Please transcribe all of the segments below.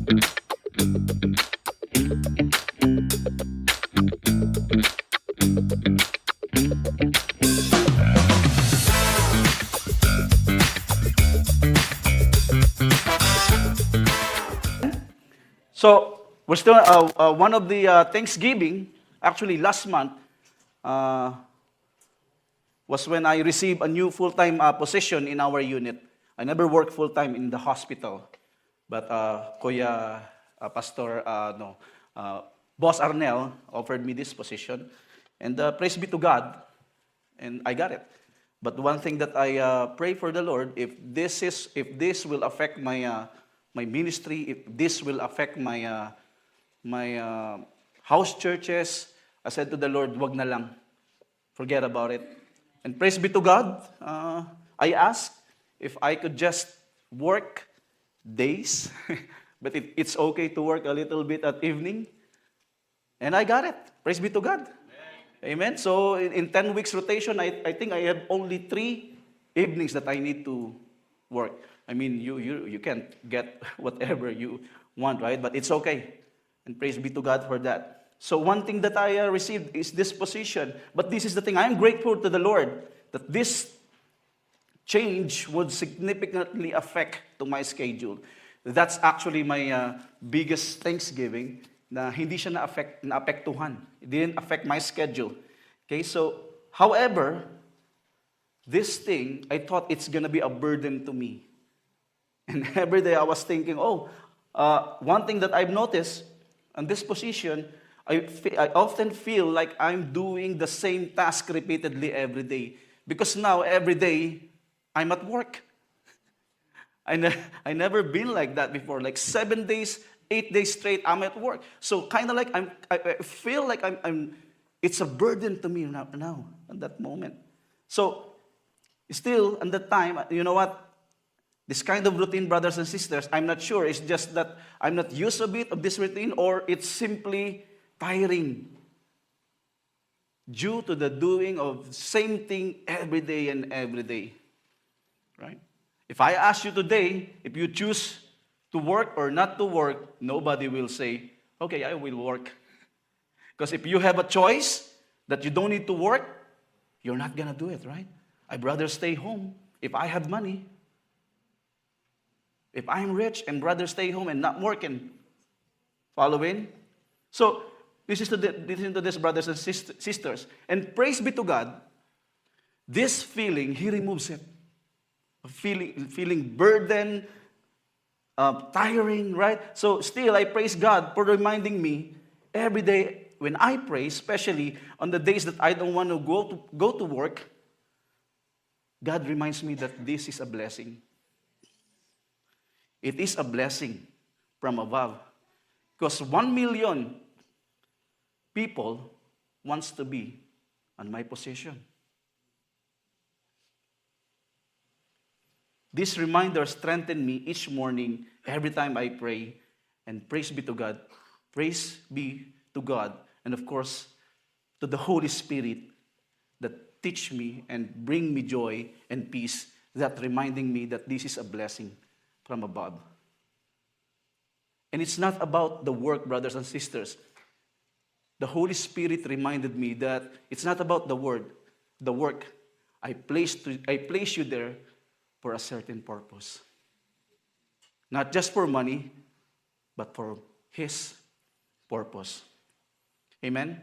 So we're still one of the Thanksgiving. Actually, last month uh, was when I received a new full-time position in our unit. I never worked full-time in the hospital, but Kuya Pastor no, Boss Arnel offered me this position, and praise be to God, and I got it. But one thing that I pray for the Lord, if this will affect my ministry, if this will affect my house churches, I said to the Lord, wag na lang, forget about it. And praise be to God, I asked if I could just work days, but it's okay to work a little bit at evening, and I got it. Praise be to God. Amen. So in 10 weeks rotation, I think I have only 3 evenings that I need to work. I mean, you can't get whatever you want, right? But it's okay. And praise be to God for that. So one thing that I received is this position. But this is the thing. I am grateful to the Lord that this change would significantly affect to my schedule. That's actually my biggest Thanksgiving, na hindi siya naapektuhan. It didn't affect my schedule. Okay, so, however, this thing, I thought it's gonna be a burden to me. And every day I was thinking, one thing that I've noticed on this position, I often feel like I'm doing the same task repeatedly every day. Because now, every day, I'm at work. I never been like that before. Like 7 days, 8 days straight, I'm at work. So kind of like I feel like it's a burden to me now at that moment. So still, at that time, you know what? This kind of routine, brothers and sisters, I'm not sure. It's just that I'm not used a bit of this routine, or it's simply tiring due to the doing of same thing every day and every day. Right? If I ask you today, if you choose to work or not to work, nobody will say, okay, I will work. Because if you have a choice that you don't need to work, you're not going to do it, right? I'd rather stay home if I have money. If I'm rich, I'd rather stay home and not work and following. So, listen to this, brothers and sisters. And praise be to God, this feeling, He removes it. Feeling burden, tiring, right? So still, I praise God for reminding me every day when I pray, especially on the days that I don't want to go to work, God reminds me that this is a blessing. It is a blessing from above. Because 1 million people wants to be on my position. This reminder strengthens me each morning, every time I pray. And praise be to God. Praise be to God. And of course, to the Holy Spirit that teach me and bring me joy and peace, that reminding me that this is a blessing from above. And it's not about the work, brothers and sisters. The Holy Spirit reminded me that it's not about the work. I place you there for a certain purpose. Not just for money, but for His purpose. Amen?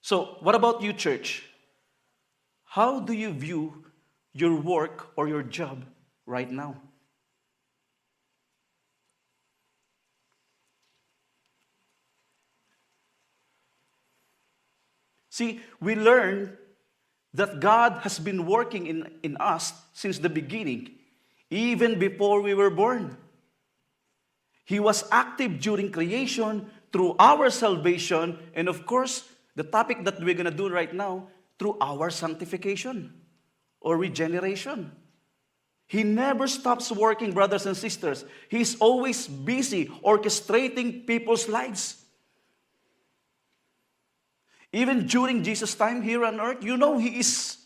So, what about you, church? How do you view your work or your job right now? See, we learn that God has been working in us since the beginning, even before we were born. He was active during creation, through our salvation, and of course, the topic that we're going to do right now, through our sanctification or regeneration. He never stops working, brothers and sisters. He's always busy orchestrating people's lives. Even during Jesus' time here on earth, you know He is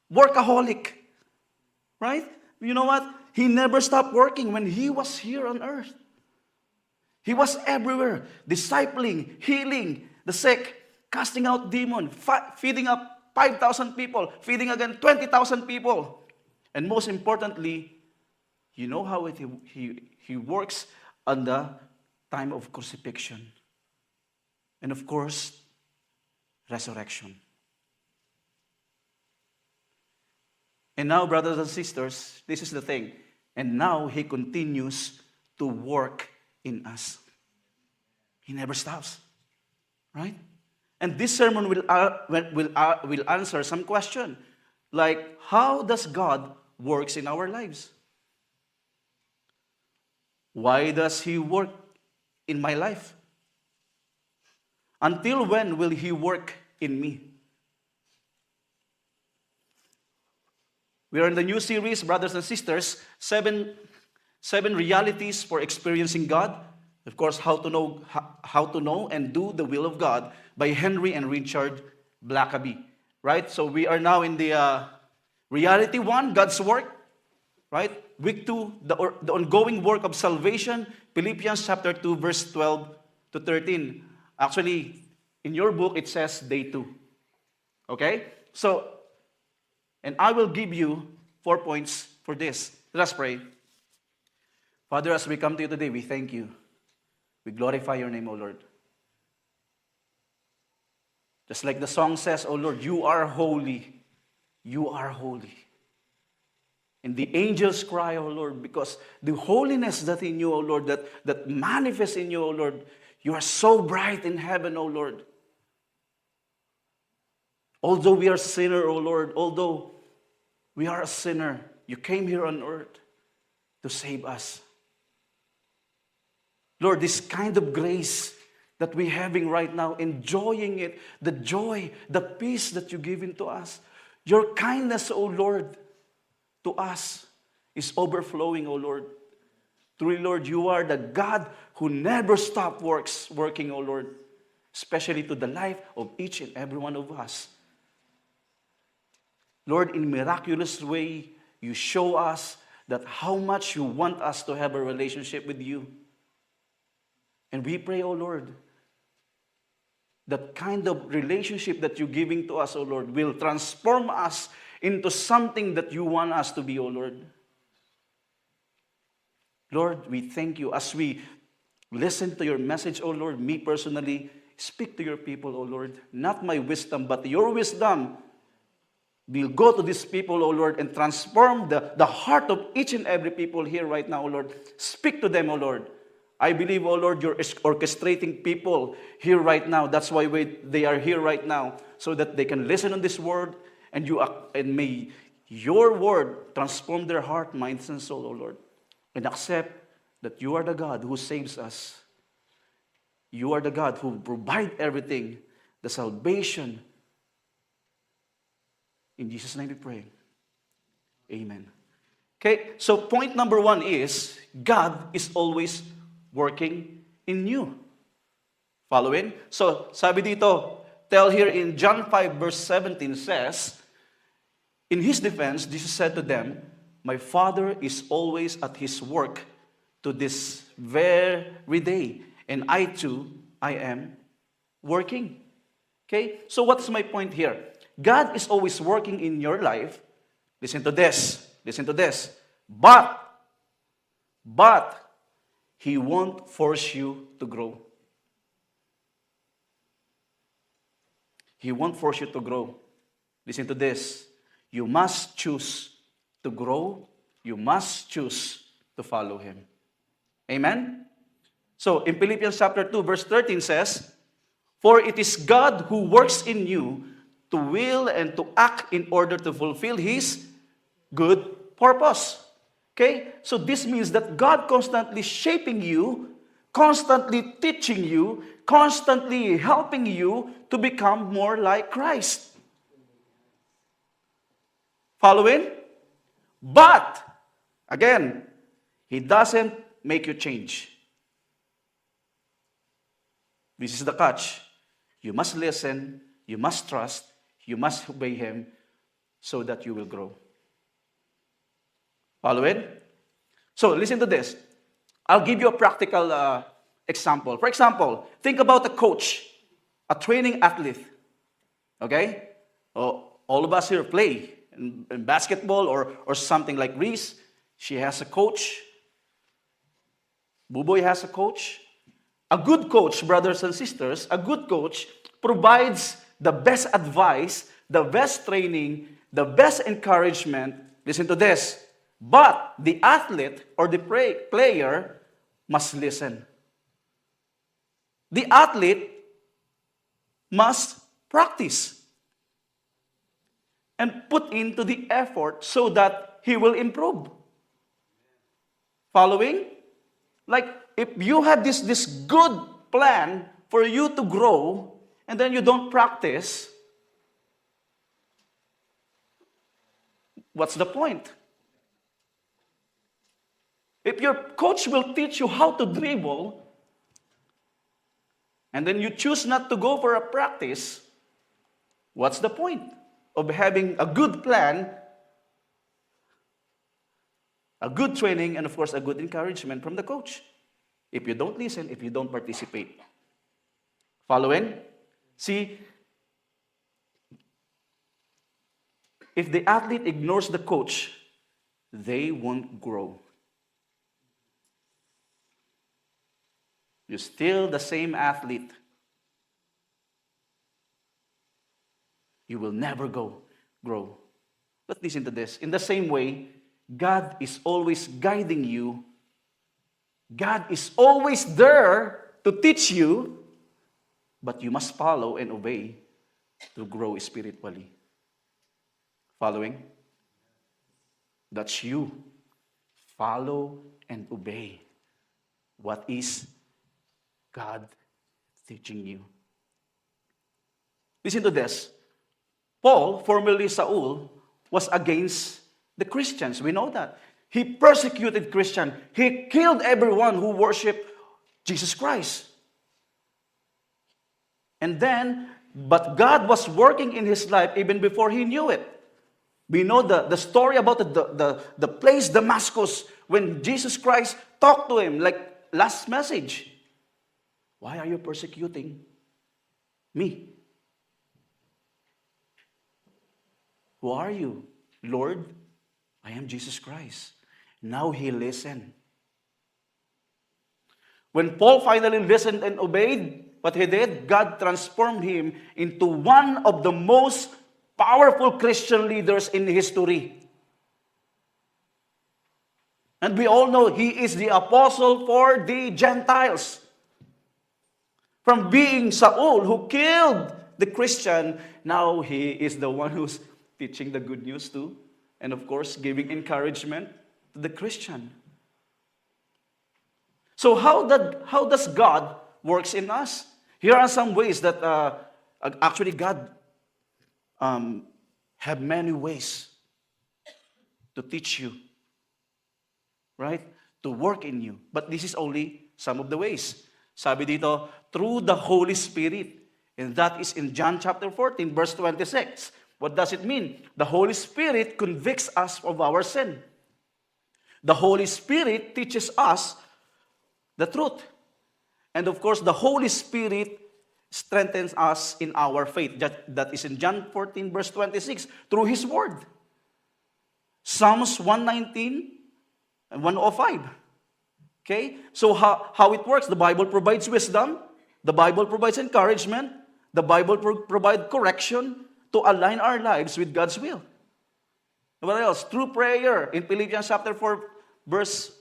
workaholic. Right? You know what? He never stopped working when He was here on earth. He was everywhere, discipling, healing the sick, casting out demons, feeding up 5,000 people, feeding again 20,000 people. And most importantly, you know how he works on the time of crucifixion. And of course, resurrection. And now, brothers and sisters, this is the thing. And now he continues to work in us. He never stops. Right? And this sermon will answer some question. Like, how does God works in our lives? Why does he work in my life? Until when will he work in me? We are in the new series, brothers and sisters, seven realities for experiencing God. Of course, how to know and do the will of God by Henry and Richard Blackaby. Right? So we are now in the reality 1, God's work. Right? Week 2, the ongoing work of salvation, Philippians chapter 2, verse 12 to 13. Actually, in your book, it says day 2. Okay? So, and I will give you 4 points for this. Let us pray. Father, as we come to you today, we thank you. We glorify your name, O Lord. Just like the song says, O Lord, you are holy. You are holy. And the angels cry, O Lord, because the holiness that in you, O Lord, that manifests in you, O Lord, you are so bright in heaven, O Lord. Although we are sinner, O Lord, although we are a sinner, you came here on earth to save us. Lord, this kind of grace that we're having right now, enjoying it, the joy, the peace that you give into us, your kindness, O Lord, to us is overflowing, O Lord. Truly, Lord, you are the God who never stops working, O Lord, especially to the life of each and every one of us. Lord, in miraculous way, you show us that how much you want us to have a relationship with you. And we pray, O Lord, that kind of relationship that you're giving to us, O Lord, will transform us into something that you want us to be, O Lord. Lord, we thank you as we listen to your message, O Lord. Me personally, speak to your people, O Lord. Not my wisdom, but your wisdom will go to these people, O Lord, and transform the heart of each and every people here right now, O Lord. Speak to them, O Lord. I believe, O Lord, you're orchestrating people here right now. That's why they are here right now, so that they can listen on this word, and may your word transform their heart, minds, and soul, O Lord. And accept that you are the God who saves us. You are the God who provides everything, the salvation. In Jesus' name we pray. Amen. Okay, so point number 1 is, God is always working in you. Following? So, sabi dito, tell here in John 5 verse 17 says, in his defense, Jesus said to them, my Father is always at his work to this very day, and I too, I am working. Okay? So what's my point here? God is always working in your life. Listen to this. Listen to this. But he won't force you to grow. He won't force you to grow. Listen to this. You must choose to grow. You must choose to follow him. Amen? So, in Philippians chapter 2, verse 13 says, for it is God who works in you to will and to act in order to fulfill his good purpose. Okay? So this means that God constantly shaping you, constantly teaching you, constantly helping you to become more like Christ. Following? But, again, he doesn't make you change. This is the catch. You must listen, you must trust, you must obey him so that you will grow. Follow it? So, listen to this. I'll give you a practical example. For example, think about a coach, a training athlete. Okay? Oh, all of us here play in basketball or something like Reese. She has a coach. Buboy has a coach. A good coach, brothers and sisters, a good coach provides the best advice, the best training, the best encouragement. Listen to this. But the athlete or the player must listen. The athlete must practice and put into the effort so that he will improve. Following? Like, if you have this good plan for you to grow, and then you don't practice, what's the point? If your coach will teach you how to dribble, and then you choose not to go for a practice, what's the point of having a good plan, a good training, and of course, a good encouragement from the coach? If you don't listen, if you don't participate. Following? See, if the athlete ignores the coach, they won't grow. You're still the same athlete. You will never grow. But listen to this. In the same way, God is always guiding you. God is always there to teach you, but you must follow and obey to grow spiritually. Following? That's you. Follow and obey what is God teaching you. Listen to this. Paul, formerly Saul, was against the Christians. We know that. He persecuted Christians. He killed everyone who worshiped Jesus Christ. And then, but God was working in his life even before he knew it. We know the story about the place Damascus when Jesus Christ talked to him, like last message. Why are you persecuting me? Who are you? Lord, I am Jesus Christ. Now he listened. When Paul finally listened and obeyed what he did, God transformed him into one of the most powerful Christian leaders in history. And we all know he is the apostle for the Gentiles. From being Saul, who killed the Christian, now he is the one who's teaching the good news too. And of course, giving encouragement to the Christian. So how does God works in us? Here are some ways that actually God have many ways to teach you, right? To work in you. But this is only some of the ways. Sabi dito, through the Holy Spirit. And that is in John chapter 14, verse 26. What does it mean? The Holy Spirit convicts us of our sin. The Holy Spirit teaches us the truth. And of course, the Holy Spirit strengthens us in our faith. That is in John 14, verse 26, through His Word. Psalms 119 and 105. Okay? So how it works? The Bible provides wisdom. The Bible provides encouragement. The Bible provides correction to align our lives with God's will. What else? Through prayer in Philippians chapter 4, verse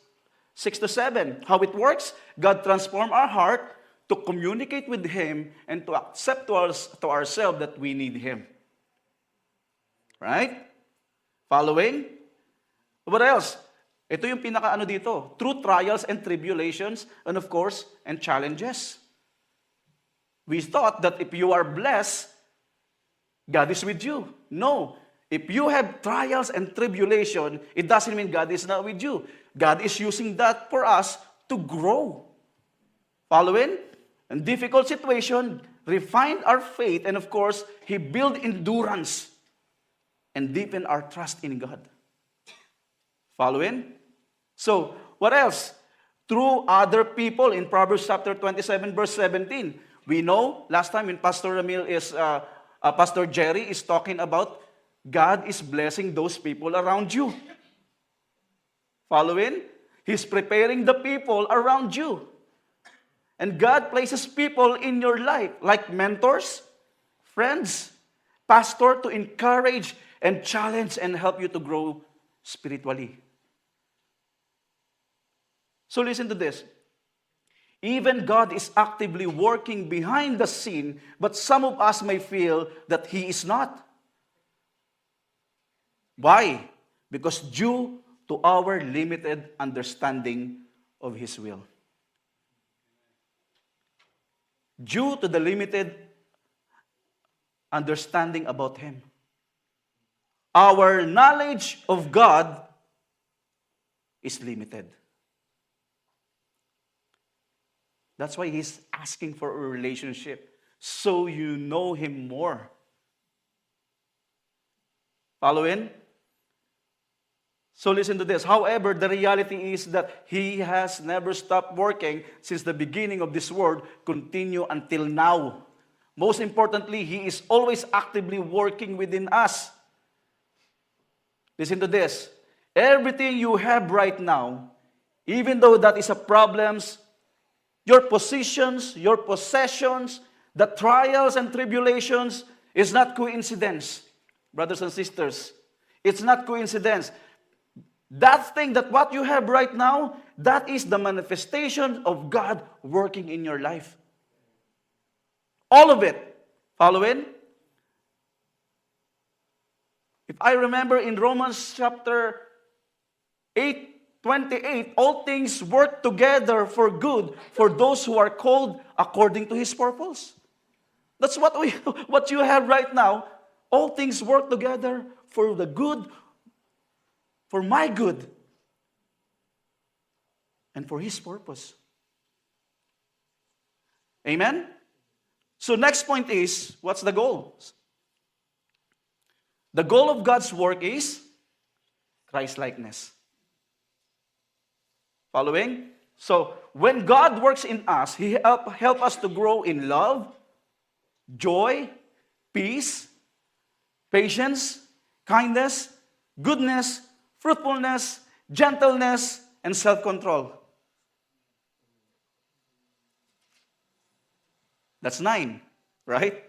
6 to 7. How it works? God transforms our heart to communicate with Him and to accept to ourselves that we need Him. Right? Following? What else? Ito yung pinaka-ano dito. Through trials and tribulations and of course, and challenges. We thought that if you are blessed, God is with you. No. If you have trials and tribulation, it doesn't mean God is not with you. God is using that for us to grow. Following? In difficult situation, refine our faith, and of course, He build endurance and deepen our trust in God. Following? So, what else? through other people. In Proverbs chapter 27, verse 17, we know last time when Pastor Jerry is talking about God is blessing those people around you. Following? He's preparing the people around you. And God places people in your life like mentors, friends, pastor to encourage and challenge and help you to grow spiritually. So listen to this. Even God is actively working behind the scene, but some of us may feel that He is not. Why? Because due to our limited understanding of His will. Due to the limited understanding about Him. Our knowledge of God is limited. That's why He's asking for a relationship, so you know Him more. Following? So listen to this. However, the reality is that He has never stopped working since the beginning of this world, continue until now. Most importantly, He is always actively working within us. Listen to this. Everything you have right now, even though that is a problems, your positions, your possessions, the trials and tribulations is not coincidence, brothers and sisters. It's not coincidence. That thing, that what you have right now, that is the manifestation of God working in your life. All of it. Following? If I remember in Romans chapter 8:28, all things work together for good for those who are called according to His purpose. That's what you have right now. All things work together for the good, for my good, and for His purpose. Amen? So next point is, what's the goal? The goal of God's work is Christ-likeness. Following? So, when God works in us, He help us to grow in love, joy, peace, patience, kindness, goodness, fruitfulness, gentleness, and self-control. That's 9, right?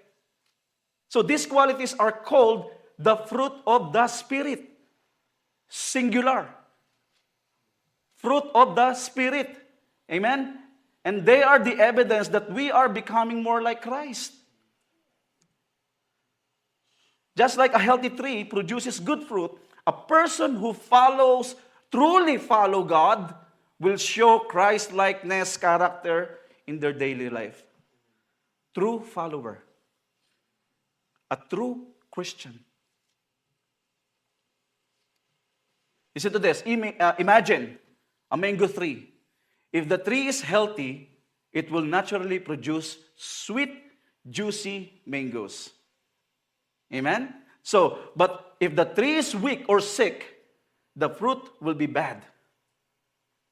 So these qualities are called the fruit of the Spirit. Singular. Fruit of the Spirit. Amen? And they are the evidence that we are becoming more like Christ. Just like a healthy tree produces good fruit, a person who truly follow God, will show Christ-likeness character in their daily life. True follower. A true Christian. Listen to this. Imagine a mango tree. If the tree is healthy, it will naturally produce sweet, juicy mangoes. Amen? But if the tree is weak or sick, the fruit will be bad.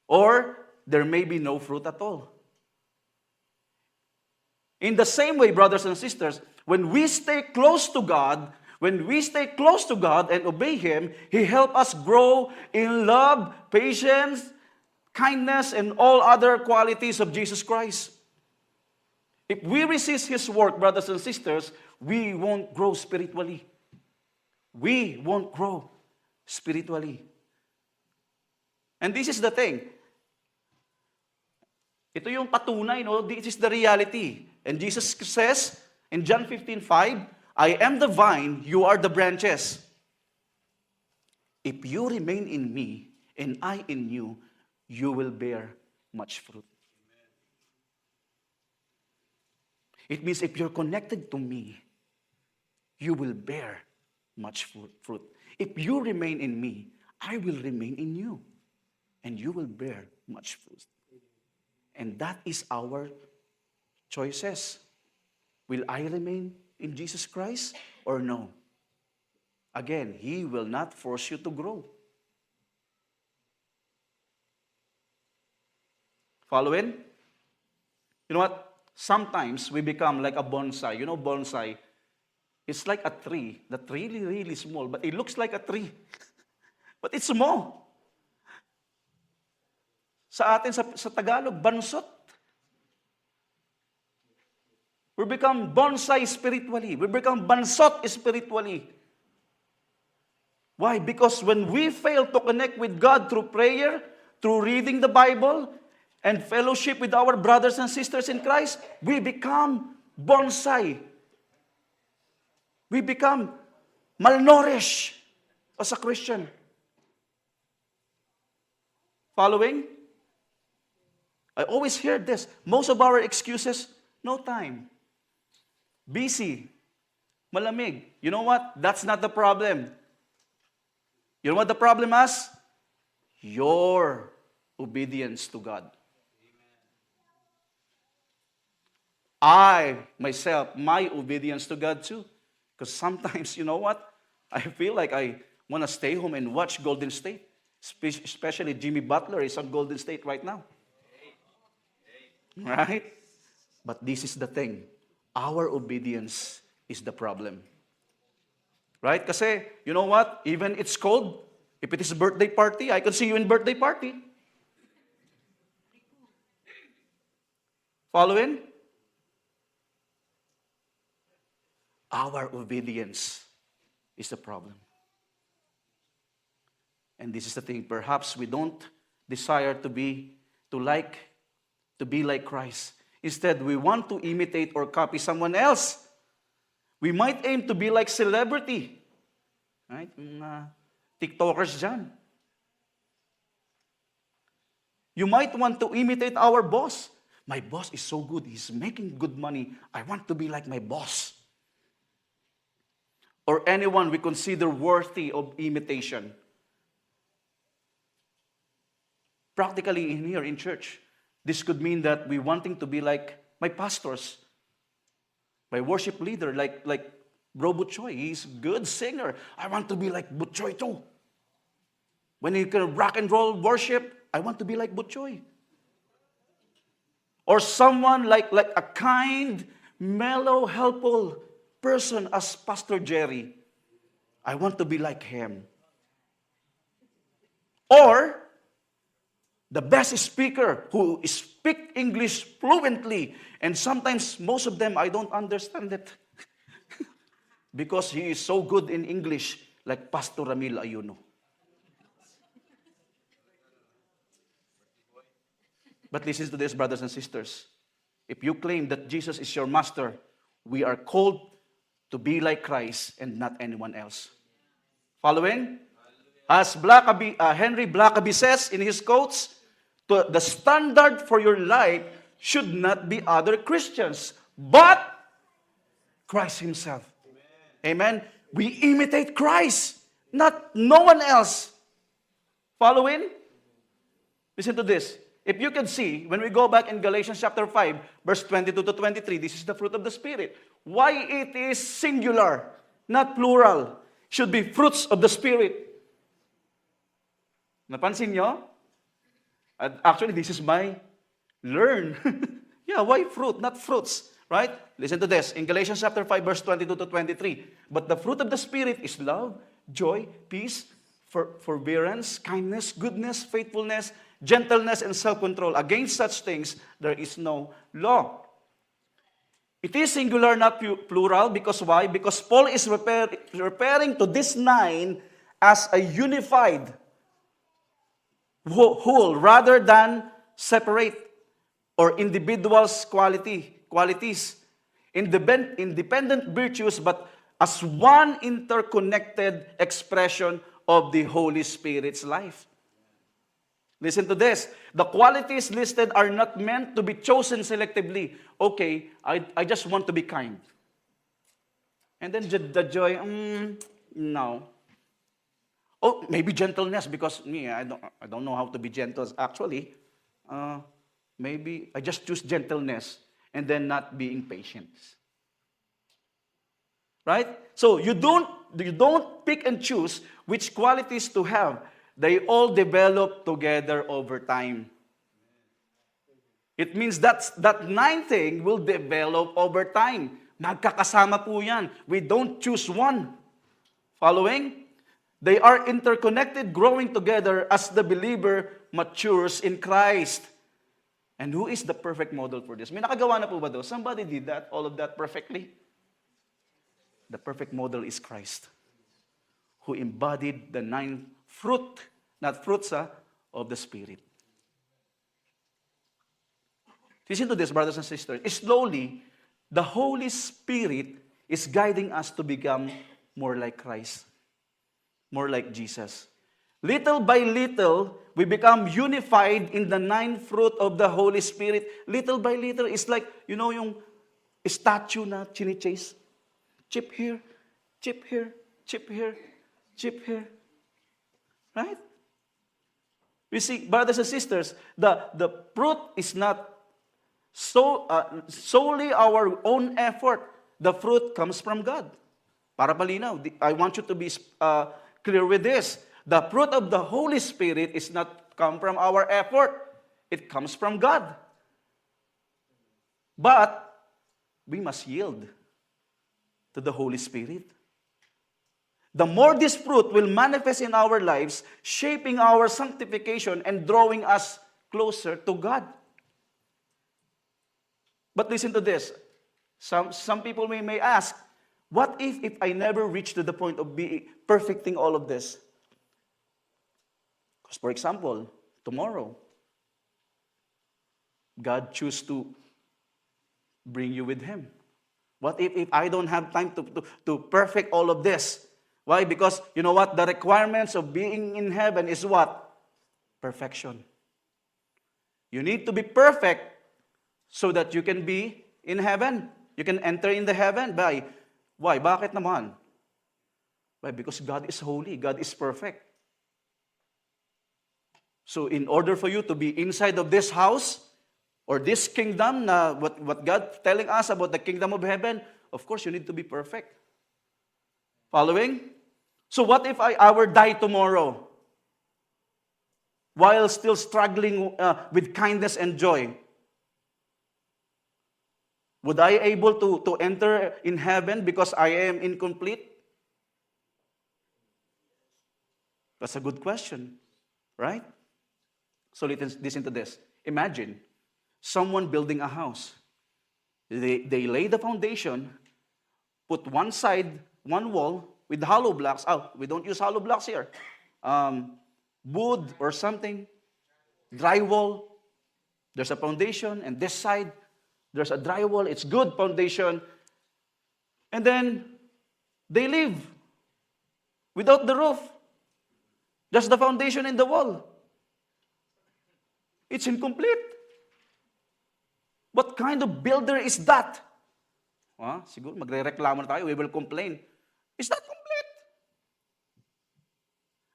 Or there may be no fruit at all. In the same way, brothers and sisters, when we stay close to God and obey Him, He helps us grow in love, patience, kindness, and all other qualities of Jesus Christ. If we resist His work, brothers and sisters, we won't grow spiritually. We won't grow spiritually. And this is the thing. Ito yung patunay, no? This is the reality. And Jesus says in John 15:5, I am the vine, you are the branches. If you remain in me and I in you, you will bear much fruit. It means if you're connected to me, you will bear much fruit. If you remain in me, I will remain in you, and you will bear much fruit. And that is our choices. Will I remain in Jesus Christ or no? Again, He will not force you to grow. Following? You know what? Sometimes we become like a bonsai. You know bonsai? It's like a tree that's really, really small, but it looks like a tree. But it's small. Sa atin, sa Tagalog, bansot. We become bonsai spiritually. We become bansot spiritually. Why? Because when we fail to connect with God through prayer, through reading the Bible, and fellowship with our brothers and sisters in Christ, we become bonsai. We become malnourished as a Christian. Following? I always hear this. Most of our excuses, no time. Busy. Malamig. You know what? That's not the problem. You know what the problem is? Your obedience to God. I, myself, my obedience to God too. Because sometimes, you know what? I feel like I want to stay home and watch Golden State. Especially Jimmy Butler is on Golden State right now. Right? But this is the thing. Our obedience is the problem. Right? Kasi, you know what? Even it's cold. If it is a birthday party, I can see you in birthday party. Following? Our obedience is the problem. And this is the thing. Perhaps we don't desire to be like Christ. Instead, we want to imitate or copy someone else. We might aim to be like celebrity. Right? TikTokers dyan. You might want to imitate our boss. My boss is so good. He's making good money. I want to be like my boss. Or anyone we consider worthy of imitation. Practically in here in church, this could mean that we wanting to be like my pastors, my worship leader, like Bro Butchoy. He's a good singer. I want to be like Butchoy too. When he can rock and roll worship, I want to be like Butchoy. Or someone like a kind, mellow, helpful person as Pastor Jerry. I want to be like him. Or the best speaker who speak English fluently. And sometimes, most of them, I don't understand it. Because he is so good in English, like Pastor Ramil Ayuno. But listen to this, brothers and sisters. If you claim that Jesus is your master, we are called to be like Christ and not anyone else. Following? As Henry Blackaby says in his quotes, the standard for your life should not be other Christians, but Christ himself. Amen? We imitate Christ, not no one else. Following? Listen to this. If you can see, when we go back in Galatians chapter 5, verse 22 to 23, this is the fruit of the Spirit. Why it is singular, not plural. Should be fruits of the Spirit. Napansin nyo? Actually, this is my learn. Yeah, why fruit, not fruits? Right? Listen to this. In Galatians chapter 5, verse 22 to 23. But the fruit of the Spirit is love, joy, peace, forbearance, kindness, goodness, faithfulness, gentleness, and self-control. Against such things, there is no law. It is singular, not plural. Because why? Because Paul is referring to this 9 as a unified whole rather than separate or individuals' qualities, independent virtues, but as one interconnected expression of the Holy Spirit's life. Listen to this. The qualities listed are not meant to be chosen selectively. Okay, I just want to be kind. And then the joy, no. Oh, maybe gentleness, because me, I don't know how to be gentle. Actually, maybe I just choose gentleness and then not being patient. Right? So you don't pick and choose which qualities to have. They all develop together over time. It means that 9 thing will develop over time. Magkakasama po yan. We don't choose one. Following? They are interconnected, growing together as the believer matures in Christ. And who is the perfect model for this? May nakagawa na po ba doon? Somebody did that, all of that perfectly? The perfect model is Christ, who embodied the 9 fruit, not fruits, of the Spirit. Listen to this, brothers and sisters. Slowly, the Holy Spirit is guiding us to become more like Christ, more like Jesus. Little by little, we become unified in the 9 fruit of the Holy Spirit. Little by little, it's like, yung statue na chini-chase. Chip here, chip here, chip here, chip here. Right? You see, brothers and sisters, the fruit is not solely our own effort. The fruit comes from God. Para malinaw, I want you to be clear with this. The fruit of the Holy Spirit is not come from our effort. It comes from God. But we must yield to the Holy Spirit. The more this fruit will manifest in our lives, shaping our sanctification and drawing us closer to God. But listen to this. Some people may ask, what if I never reach to the point of perfecting all of this? Because, for example, tomorrow, God choose to bring you with Him. What if I don't have time to perfect all of this? Why? Because, you know what? The requirements of being in heaven is what? Perfection. You need to be perfect so that you can be in heaven. You can enter in the heaven. Why? Bakit naman? Why? Because God is holy. God is perfect. So in order for you to be inside of this house or this kingdom, what God telling us about the kingdom of heaven, of course you need to be perfect. Following? So what if I were die tomorrow while still struggling with kindness and joy? Would I able to enter in heaven because I am incomplete? That's a good question, right? So listen to this. Imagine someone building a house. They lay the foundation, put one side, one wall with hollow blocks. Oh, we don't use hollow blocks here. Wood or something, drywall. There's a foundation, and this side, there's a drywall. It's good foundation. And then they leave without the roof. Just the foundation and the wall. It's incomplete. What kind of builder is that? Siguro magre-reklamo na tayo. We will complain. Is that complete?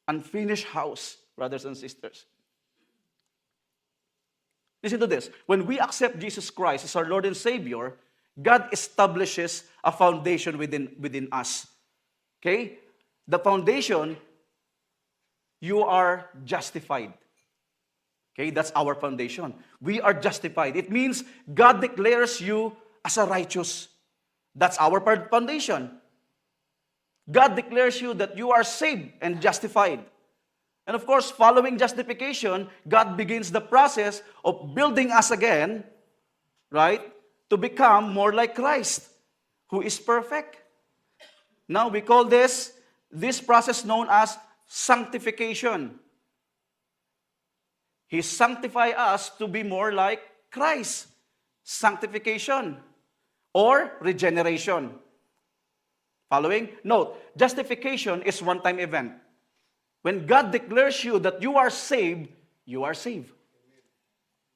Unfinished house, brothers and sisters. Listen to this. When we accept Jesus Christ as our Lord and Savior, God establishes a foundation within us. Okay? The foundation, you are justified. Okay, that's our foundation. We are justified. It means God declares you as a righteous. That's our foundation. God declares you that you are saved and justified. And of course, following justification, God begins the process of building us again, right, to become more like Christ, who is perfect. Now, we call this process known as sanctification. He sanctified us to be more like Christ. Sanctification or regeneration. Following? Note, justification is one-time event. When God declares you that you are saved, you are saved.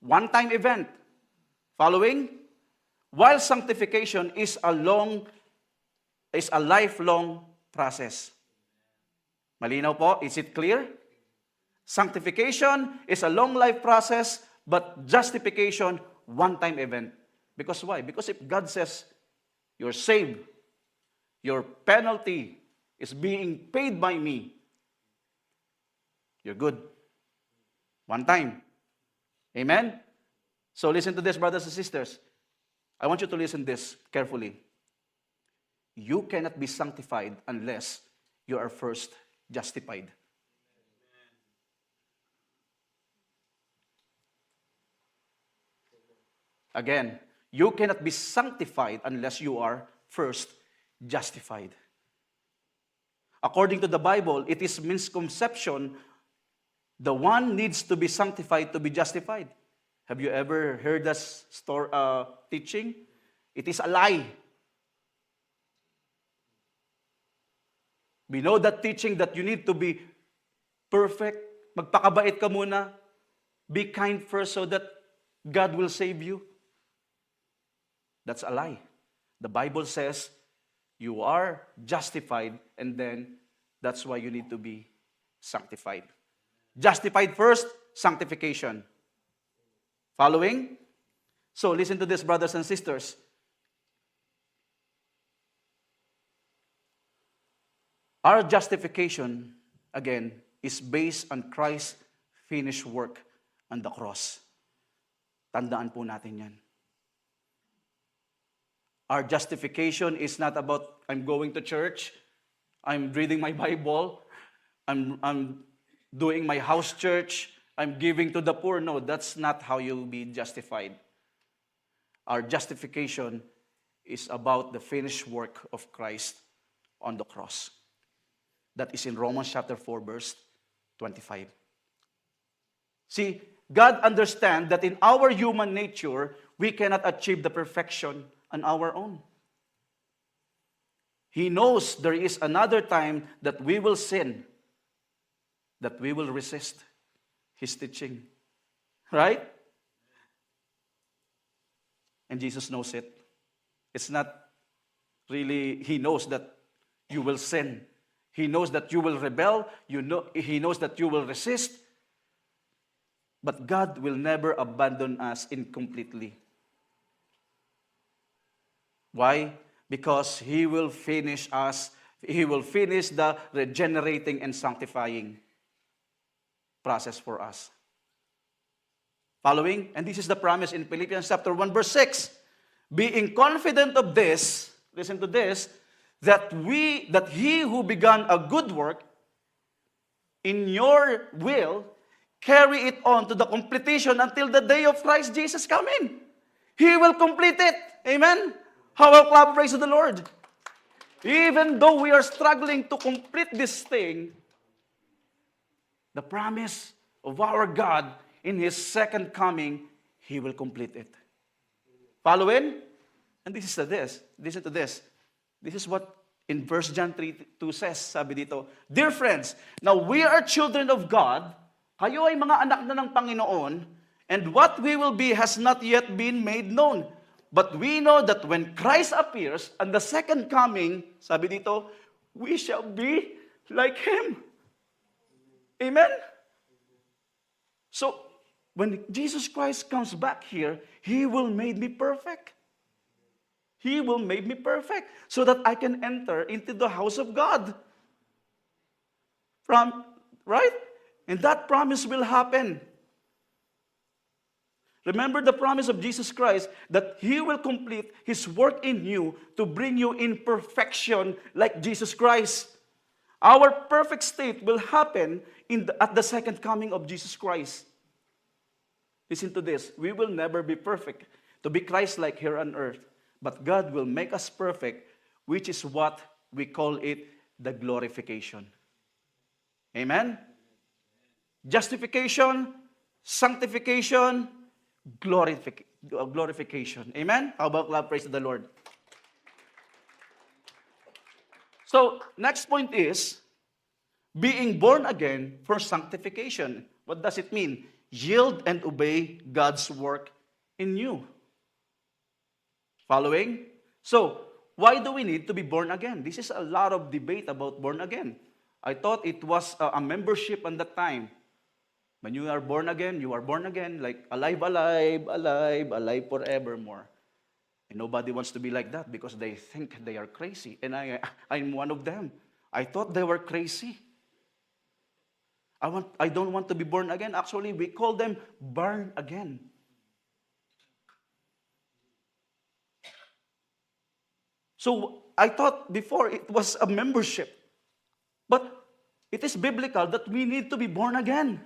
One-time event. Following? While sanctification is a lifelong process. Malinaw po? Is it clear? Sanctification is a long life process, but justification, one-time event. Because why? Because if God says you're saved, your penalty is being paid by me, you're good. One time. Amen? So listen to this, brothers and sisters. I want you to listen this carefully. You cannot be sanctified unless you are first justified. Again, you cannot be sanctified unless you are first justified. According to the Bible, it is misconception the one needs to be sanctified to be justified. Have you ever heard this teaching? It is a lie. We know that teaching that you need to be perfect, magpakabait ka muna, be kind first so that God will save you. That's a lie. The Bible says you are justified and then that's why you need to be sanctified. Justified first, sanctification. Following? So listen to this, brothers and sisters. Our justification, again, is based on Christ's finished work on the cross. Tandaan po natin yan. Our justification is not about, I'm going to church, I'm reading my Bible, I'm doing my house church, I'm giving to the poor. No, that's not how you'll be justified. Our justification is about the finished work of Christ on the cross. That is in Romans chapter 4, verse 25. See, God understands that in our human nature, we cannot achieve the perfection on our own. He knows there is another time that we will sin, that we will resist His teaching. Right? And Jesus knows it. It's not really, He knows that you will sin. He knows that you will rebel. He knows that you will resist. But God will never abandon us incompletely. Why? Because He will finish us. He will finish the regenerating and sanctifying process for us. Following? And this is the promise in Philippians chapter 1, verse 6. Being confident of this, listen to this, that He who began a good work in your will carry it on to the completion until the day of Christ Jesus coming. He will complete it. Amen? How about clap praise to the Lord? Even though we are struggling to complete this thing, the promise of our God in His second coming, He will complete it. Following? And this is this. Listen to this. This is what in 1 John 3:2 says, sabi dito, Dear friends, now we are children of God, kayo ay mga anak na ng Panginoon, and what we will be has not yet been made known. But we know that when Christ appears, and the second coming, sabi dito, we shall be like Him. Amen? So, when Jesus Christ comes back here, He will make me perfect. He will make me perfect so that I can enter into the house of God. Right? And that promise will happen. Remember the promise of Jesus Christ that He will complete His work in you to bring you in perfection like Jesus Christ. Our perfect state will happen at the second coming of Jesus Christ. Listen to this. We will never be perfect to be Christ-like here on earth. But God will make us perfect, which is what we call it the glorification. Amen? Justification, sanctification, glorification. Amen? How about love? Praise to the Lord. So, next point is, being born again for sanctification. What does it mean? Yield and obey God's work in you. Following? So, why do we need to be born again? This is a lot of debate about born again. I thought it was a membership at that time. When you are born again, like alive, alive, alive, alive forevermore. And nobody wants to be like that because they think they are crazy. And I'm one of them. I thought they were crazy. I don't want to be born again. Actually, we call them born again. So I thought before it was a membership. But it is biblical that we need to be born again.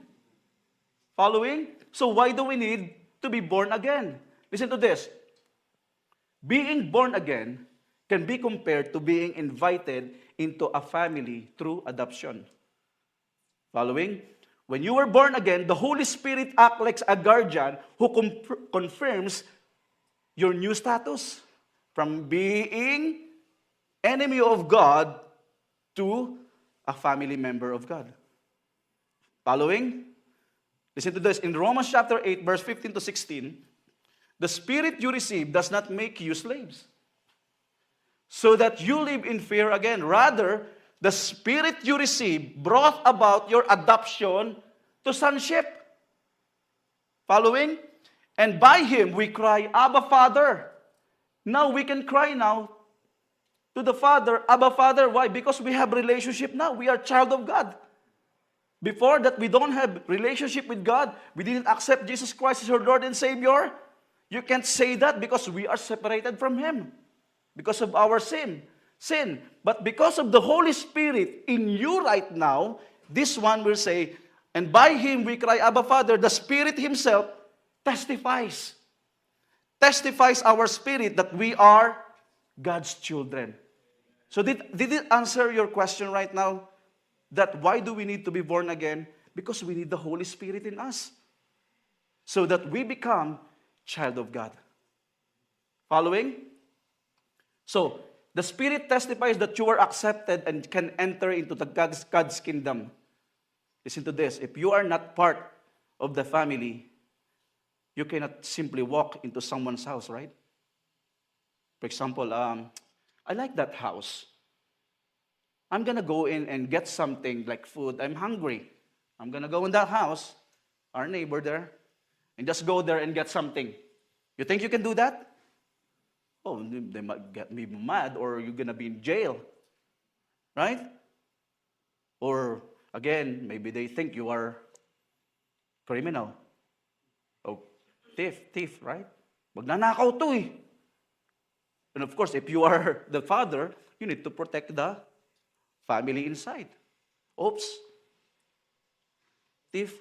Following? So why do we need to be born again? Listen to this. Being born again can be compared to being invited into a family through adoption. Following? When you were born again, the Holy Spirit acts like a guardian who confirms your new status from being enemy of God to a family member of God. Following? Listen to this. In Romans chapter 8, verse 15 to 16, the Spirit you receive does not make you slaves, so that you live in fear again. Rather, the Spirit you receive brought about your adoption to sonship. Following? And by Him we cry, Abba, Father. Now we can cry now to the Father, Abba, Father. Why? Because we have relationship now. We are child of God. Before that, we don't have relationship with God. We didn't accept Jesus Christ as our Lord and Savior. You can't say that because we are separated from Him because of our sin. But because of the Holy Spirit in you right now, this one will say, and by Him we cry, Abba, Father. The Spirit Himself testifies our spirit that we are God's children. So did it answer your question right now? That why do we need to be born again? Because we need the Holy Spirit in us. So that we become child of God. Following? So, the Spirit testifies that you are accepted and can enter into the God's kingdom. Listen to this. If you are not part of the family, you cannot simply walk into someone's house, right? For example, I like that house. I'm going to go in and get something like food. I'm hungry. I'm going to go in that house, our neighbor there, and just go there and get something. You think you can do that? Oh, they might get me mad, or you're going to be in jail. Right? Or, again, maybe they think you are criminal. Oh, thief, right? Magnanakaw to eh. And of course, if you are the father, you need to protect the family inside. Oops. Thief.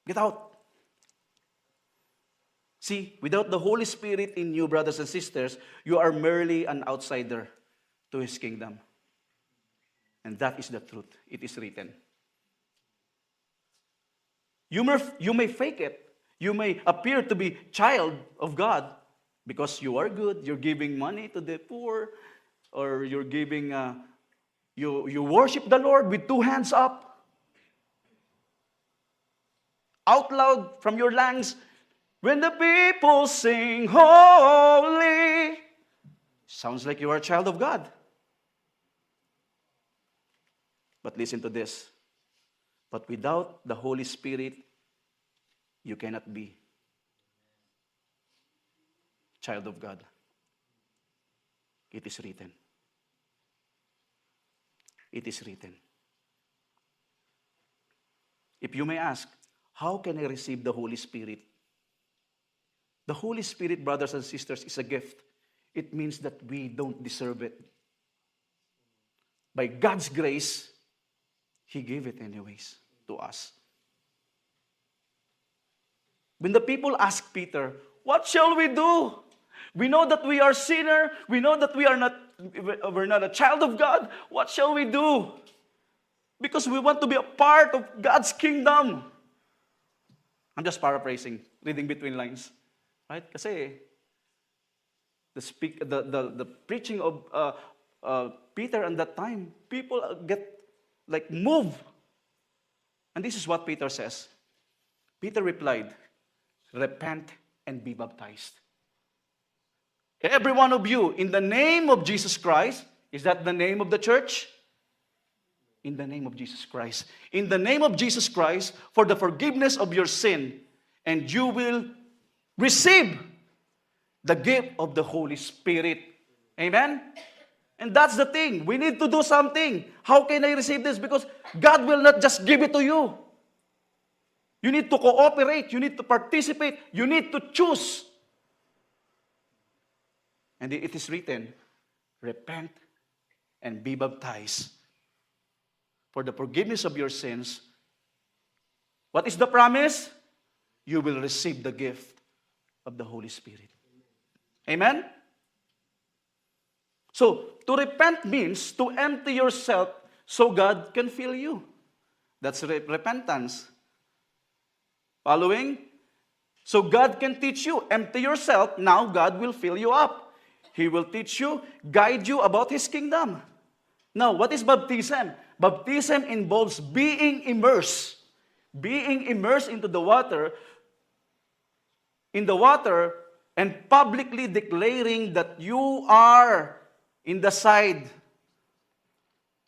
Get out. See, without the Holy Spirit in you, brothers and sisters, you are merely an outsider to His kingdom. And that is the truth. It is written. You may fake it. You may appear to be child of God because you are good. You're giving money to the poor, or you're giving, you worship the Lord with two hands up. Out loud from your lungs, when the people sing holy. Sounds like you are a child of God. But listen to this. But without the Holy Spirit, you cannot be child of God. It is written. It is written. If you may ask, how can I receive the Holy Spirit? The Holy Spirit, brothers and sisters, is a gift. It means that we don't deserve it. By God's grace, He gave it anyways to us. When the people asked Peter, what shall we do? We know that we are sinner. We know that we're not a child of God. What shall we do? Because we want to be a part of God's kingdom. I'm just paraphrasing, reading between lines. Right? Kasi the preaching of Peter at that time, people get like moved. And this is what Peter says. Peter replied, repent and be baptized. Every one of you, in the name of Jesus Christ. Is that the name of the church? In the name of Jesus Christ. In the name of Jesus Christ, for the forgiveness of your sin, and you will receive the gift of the Holy Spirit. Amen? And that's the thing. We need to do something. How can I receive this? Because God will not just give it to you. You need to cooperate. You need to participate. You need to choose. And it is written, repent and be baptized for the forgiveness of your sins. What is the promise? You will receive the gift of the Holy Spirit. Amen? So, to repent means to empty yourself so God can fill you. That's repentance. Following? So God can teach you. Empty yourself, now God will fill you up. He will teach you, guide you about His kingdom. Now, what is baptism? Baptism involves being immersed. Being immersed into the water, and publicly declaring that you are in the side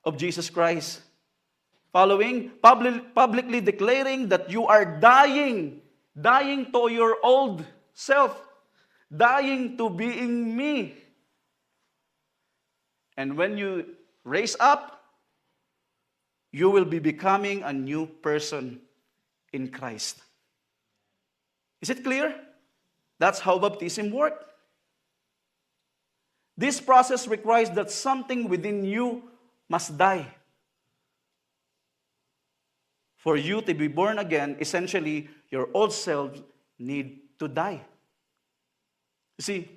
of Jesus Christ. Following, publicly declaring that you are dying to your old self, dying to being me. And when you raise up, you will be becoming a new person in Christ. Is it clear? That's how baptism works. This process requires that something within you must die. For you to be born again, essentially, your old self need to die. You see,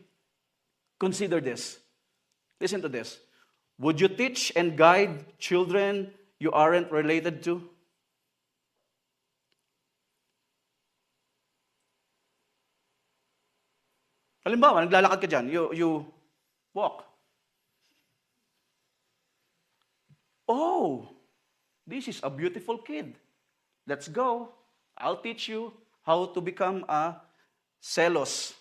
consider this. Listen to this. Would you teach and guide children you aren't related to? Halimbawa, naglalakad ka dyan, you walk. Oh, this is a beautiful kid. Let's go. I'll teach you how to become a zealous.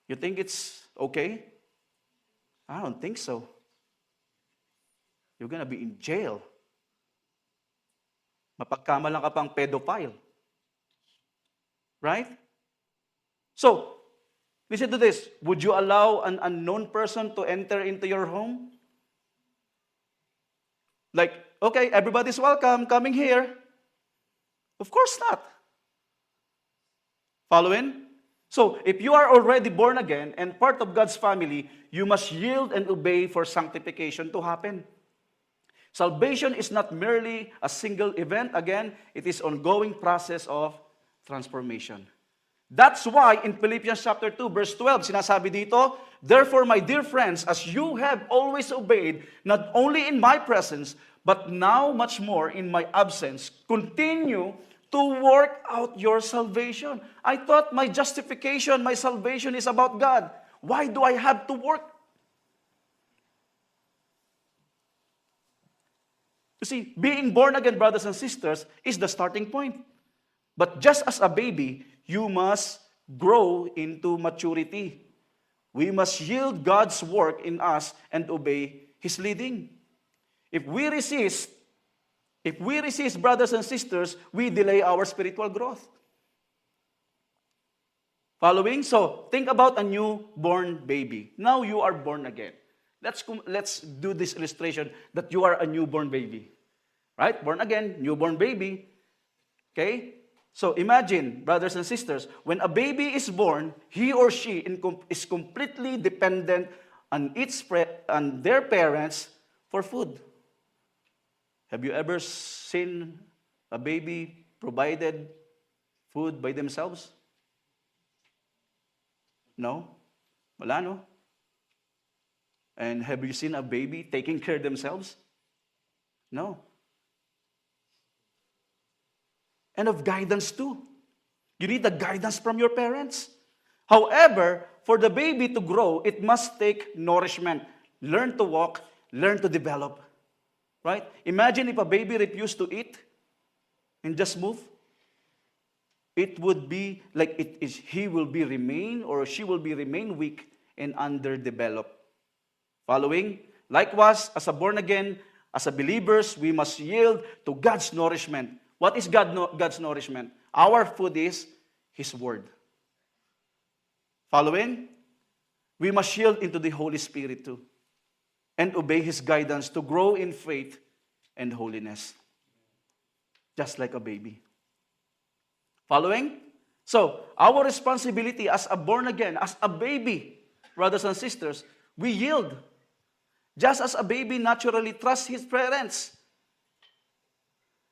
You think it's okay? I don't think so. You're gonna be in jail. Mapagkamalan ka pang pedophile. Right? So, listen to this. Would you allow an unknown person to enter into your home? Like, okay, everybody's welcome, coming here. Of course not. Following? So, if you are already born again and part of God's family, you must yield and obey for sanctification to happen. Salvation is not merely a single event. Again, it is an ongoing process of transformation. That's why in Philippians chapter 2, verse 12, sinasabi dito, therefore, my dear friends, as you have always obeyed, not only in my presence, but now much more in my absence, continue to work out your salvation. I thought my justification, my salvation is about God. Why do I have to work? You see, being born again, brothers and sisters, is the starting point. But just as a baby, you must grow into maturity. We must yield God's work in us and obey His leading. If we resist, brothers and sisters, we delay our spiritual growth. Following? So, think about a newborn baby. Now you are born again. Let's do this illustration that you are a newborn baby. Right? Born again, newborn baby. Okay? So imagine, brothers and sisters, when a baby is born, he or she is completely dependent on their parents for food. Have you ever seen a baby provided food by themselves? No? Wala, no? And have you seen a baby taking care of themselves? No. And of guidance too. You need the guidance from your parents. However, for the baby to grow, it must take nourishment. Learn to walk, learn to develop. Right? Imagine if a baby refused to eat and just move. It would be like he will be remain or she will be remain weak and underdeveloped. Following? Likewise, as a born again, as a believers, we must yield to God's nourishment. What is God's nourishment? Our food is His Word. Following? We must yield into the Holy Spirit too and obey His guidance to grow in faith and holiness. Just like a baby. Following? So, our responsibility as a born again, as a baby, brothers and sisters, we yield. Just as a baby naturally trusts his parents.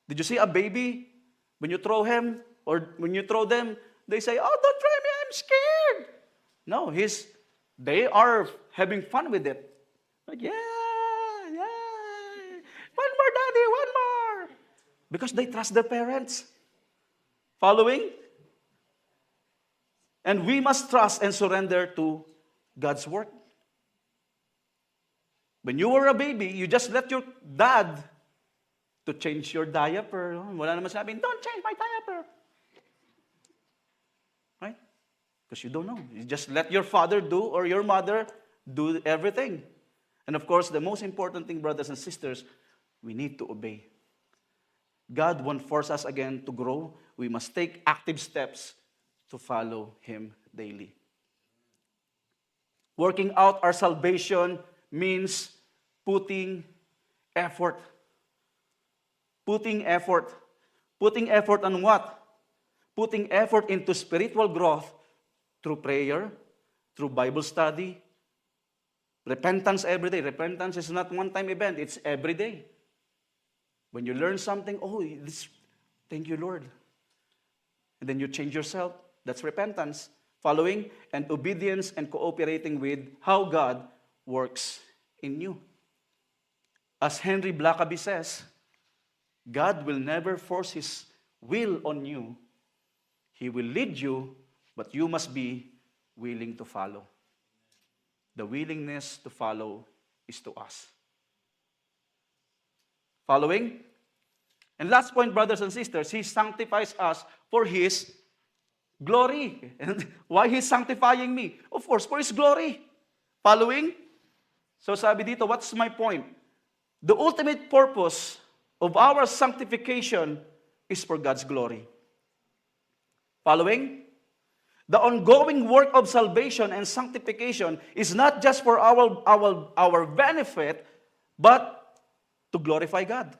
Did you see a baby? When you throw him or when you throw them, they say, "Oh, don't throw me, I'm scared." No, they are having fun with it. Like, yeah, yeah. One more, daddy, one more. Because they trust their parents. Following? And we must trust and surrender to God's work. When you were a baby, you just let your dad to change your diaper. Wala naman sabihin, "Don't change my diaper." Right? Because you don't know. You just let your father do or your mother do everything. And of course, the most important thing, brothers and sisters, we need to obey. God won't force us again to grow. We must take active steps to follow Him daily. Working out our salvation means putting effort. Putting effort. Putting effort on what? Putting effort into spiritual growth through prayer, through Bible study, repentance every day. Repentance is not one-time event, it's every day. When you learn something, thank you, Lord. And then you change yourself, that's repentance. Following, and obedience and cooperating with how God works in you. As Henry Blackaby says, God will never force His will on you. He will lead you, but you must be willing to follow. The willingness to follow is to us. Following? And last point, brothers and sisters, He sanctifies us for His glory. And why He's sanctifying me? Of course, for His glory. Following? So sabi dito, what's my point? The ultimate purpose of our sanctification is for God's glory. Following? The ongoing work of salvation and sanctification is not just for our benefit, but to glorify God.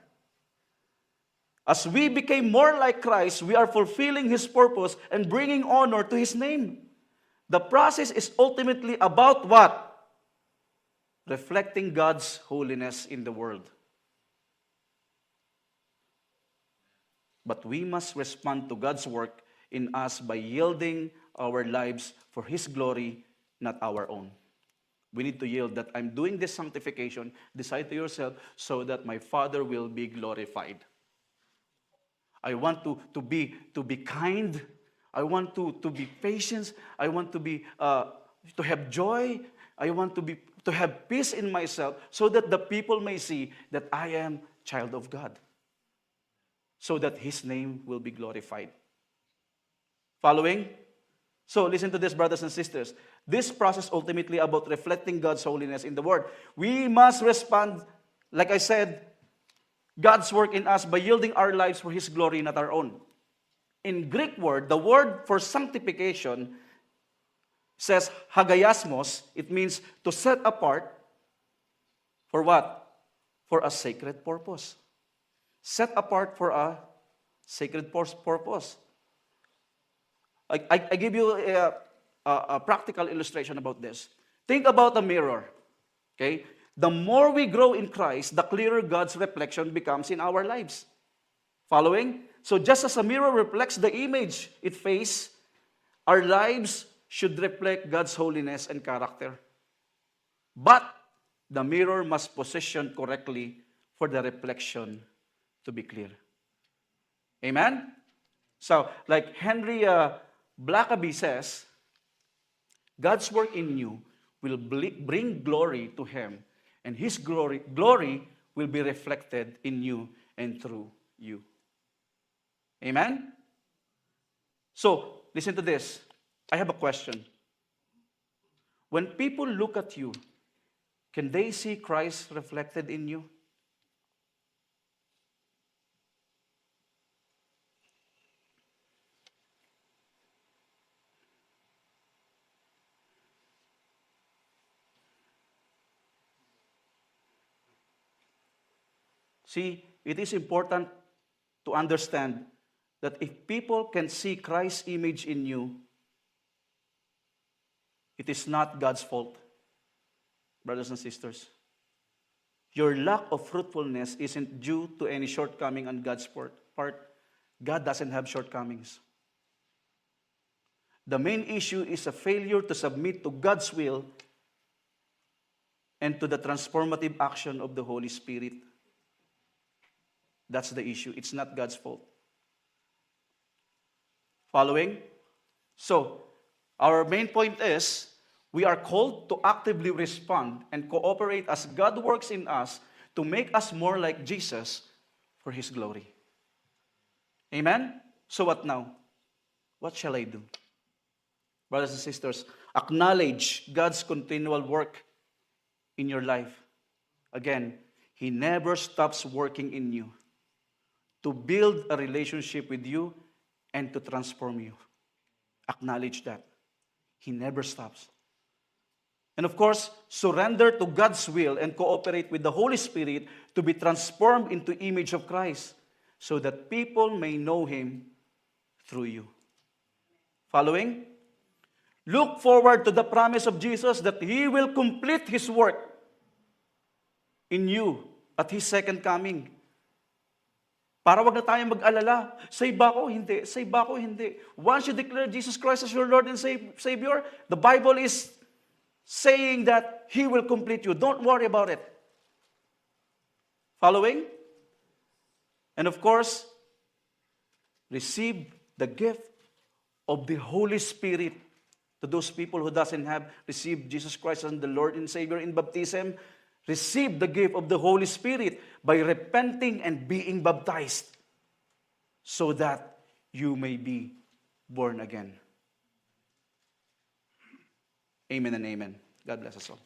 As we became more like Christ, we are fulfilling His purpose and bringing honor to His name. The process is ultimately about what? Reflecting God's holiness in the world. But we must respond to God's work in us by yielding our lives for His glory, not our own. We need to yield that I'm doing this sanctification, decide to yourself, so that my Father will be glorified. I want to be kind. I want to be patient. I want to have joy. I want to have peace in myself so that the people may see that I am child of God. So that His name will be glorified. Following? So listen to this, brothers and sisters. This process ultimately about reflecting God's holiness in the world. We must respond, like I said, God's work in us by yielding our lives for His glory, not our own. In Greek word, the word for sanctification says hagiasmos. It means to set apart for what? For a sacred purpose. Set apart for a sacred purpose. I give you a practical illustration about this. Think about a mirror. Okay? The more we grow in Christ, the clearer God's reflection becomes in our lives. Following? So just as a mirror reflects the image it faces, our lives should reflect God's holiness and character. But the mirror must position correctly for the reflection to be clear. Amen? So, like Henry Blackaby says, God's work in you will bring glory to Him, and His glory will be reflected in you and through you. Amen? So, listen to this. I have a question. When people look at you, can they see Christ reflected in you? See, it is important to understand that if people can see Christ's image in you, it is not God's fault, brothers and sisters. Your lack of fruitfulness isn't due to any shortcoming on God's part. God doesn't have shortcomings. The main issue is a failure to submit to God's will and to the transformative action of the Holy Spirit. That's the issue. It's not God's fault. Following? So, our main point is, we are called to actively respond and cooperate as God works in us to make us more like Jesus for His glory. Amen? So what now? What shall I do? Brothers and sisters, acknowledge God's continual work in your life. Again, He never stops working in you to build a relationship with you and to transform you. Acknowledge that. He never stops. And of course, surrender to God's will and cooperate with the Holy Spirit to be transformed into image of Christ so that people may know Him through you. Following? Look forward to the promise of Jesus that He will complete His work in you at His second coming. Para wag na tayong mag-alala, save ba ako? Hindi. Save ba ako? Hindi. Once you declare Jesus Christ as your Lord and Savior, the Bible is saying that He will complete you. Don't worry about it. Following? And of course, receive the gift of the Holy Spirit. To those people who doesn't have received Jesus Christ as the Lord and Savior in baptism, receive the gift of the Holy Spirit by repenting and being baptized so that you may be born again. Amen and amen. God bless us all.